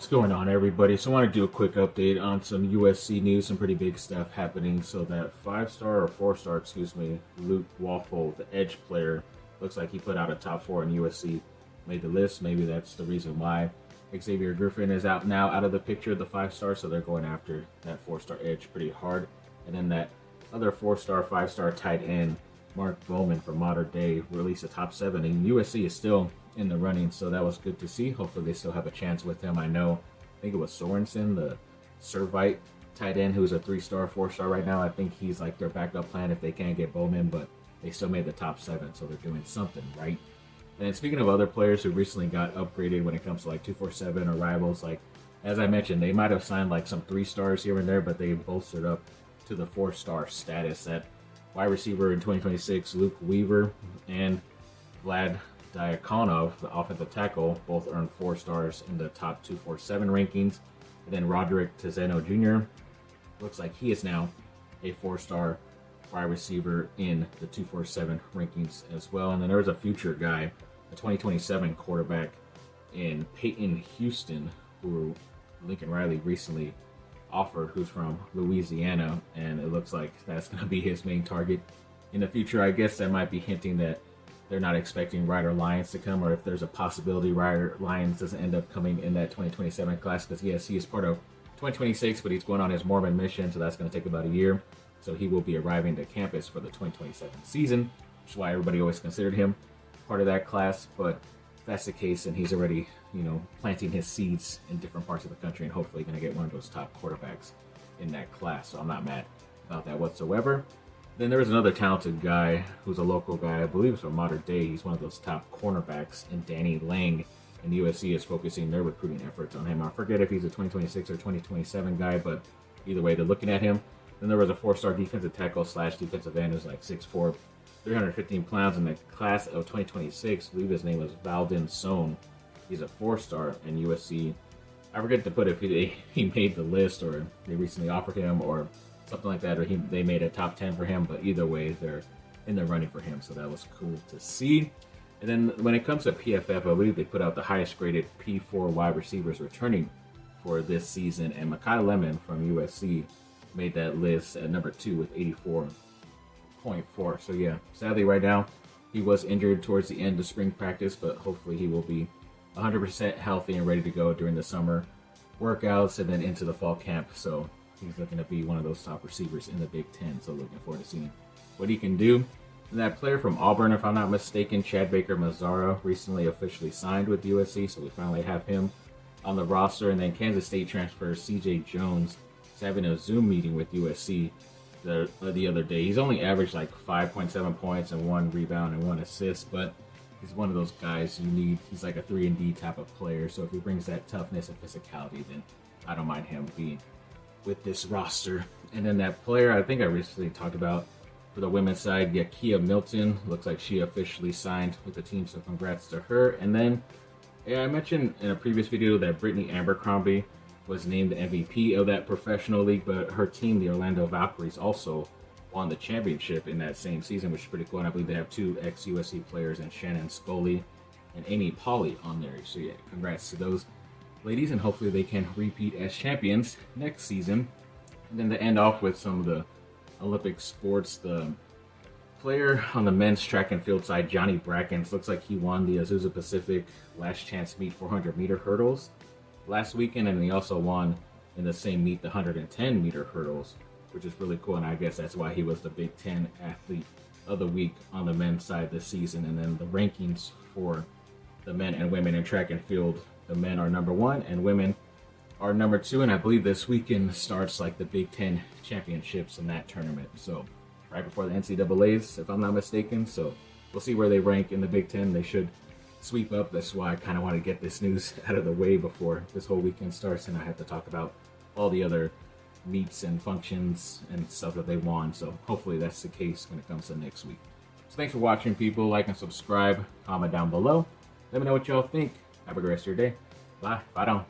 What's going on, everybody? So I want to do a quick update on some USC news, some pretty big stuff happening. So that 5-star or 4-star, excuse me, Luke Wafle, the edge player, looks like he put out a top 4 in USC, made the list. Maybe that's the reason why Xavier Griffin is out of the picture, the 5-star, so they're going after that 4-star edge pretty hard. And then that other 4-star, 5-star tight end, Mark Bowman from Modern Day, released a top 7, and USC is still in the running, so that was good to see. Hopefully they still have a chance with him. I think it was Sorensen, the Servite tight end, who's a 3-star, 4-star right now. I think he's like their backup plan if they can't get Bowman, but they still made the top 7, so they're doing something right. And speaking of other players who recently got upgraded when it comes to like 247 or rivals, like as I mentioned, they might have signed like some 3-stars here and there, but they bolstered up to the 4-star status. At wide receiver in 2026, Luke Weaver and Vlad Diakonov, the offensive tackle, both earned 4 stars in the top 247 rankings. And then Roderick Tizeno Jr. looks like he is now a 4-star wide receiver in the 247 rankings as well. And then there's a future guy, a 2027 quarterback in Peyton Houston, who Lincoln Riley recently offered, who's from Louisiana, and it looks like that's going to be his main target in the future. I guess that might be hinting that they're not expecting Ryder Lyons to come, or if there's a possibility Ryder Lyons doesn't end up coming in that 2027 class, because yes, he is part of 2026, but he's going on his Mormon mission, so that's going to take about a year. So he will be arriving to campus for the 2027 season, which is why everybody always considered him part of that class. But if that's the case, and he's already, planting his seeds in different parts of the country, and hopefully going to get one of those top quarterbacks in that class. So I'm not mad about that whatsoever. Then there was another talented guy who's a local guy, I believe it's from Modern Day. He's one of those top cornerbacks, and Danny Lang, and USC is focusing their recruiting efforts on him. I forget if he's a 2026 or 2027 guy, but either way, they're looking at him. Then there was a 4-star defensive tackle / defensive end who's like 6'4", 315 pounds in the class of 2026. I believe his name was Valdin Sohn. He's a 4-star in USC. I forget to put if he made the list, or they recently offered him, or something like that, or they made a top 10 for him, but either way, they're in the running for him, so that was cool to see. And then when it comes to PFF, I believe they put out the highest graded P4 wide receivers returning for this season, and Mekhi Lemon from USC made that list at number 2 with 84.4. So yeah, sadly right now, he was injured towards the end of spring practice, but hopefully he will be 100% healthy and ready to go during the summer workouts and then into the fall camp. So he's looking to be one of those top receivers in the Big Ten, so looking forward to seeing what he can do. And that player from Auburn, if I'm not mistaken, Chad Baker-Mazara, recently officially signed with USC, so we finally have him on the roster. And then Kansas State transfer CJ Jones is having a Zoom meeting with USC the other day. He's only averaged like 5.7 points and 1 rebound and 1 assist, but he's one of those guys you need. He's like a 3-and-D type of player, so if he brings that toughness and physicality, then I don't mind him being with this roster. And then that player I think I recently talked about for the women's side, Yakia Milton, looks like she officially signed with the team, so congrats to her. And then I mentioned in a previous video that Brittany Abercrombie was named the MVP of that professional league, but her team, the Orlando Valkyries, also won the championship in that same season, which is pretty cool. And I believe they have 2 ex-USC players, and Shannon Scully and Amy Pauley on there. So yeah, congrats to those ladies, and hopefully they can repeat as champions next season. And then to end off with some of the Olympic sports, the player on the men's track and field side, Johnny Brackens, looks like he won the Azusa Pacific Last Chance Meet 400-meter hurdles last weekend, and he also won in the same meet the 110-meter hurdles, which is really cool, and I guess that's why he was the Big Ten Athlete of the Week on the men's side this season. And then the rankings for the men and women in track and field, the men are number 1 and women are number 2, and I believe this weekend starts like the Big Ten championships in that tournament, so right before the NCAAs, if I'm not mistaken. So we'll see where they rank in the Big Ten. They should sweep up. That's why I kind of want to get this news out of the way before this whole weekend starts, and I have to talk about all the other meets and functions and stuff that they won. So hopefully that's the case when it comes to next week. So thanks for watching, people. Like and subscribe, comment down below. Let me know what y'all think. Have a great rest of your day. Bye. Bye down.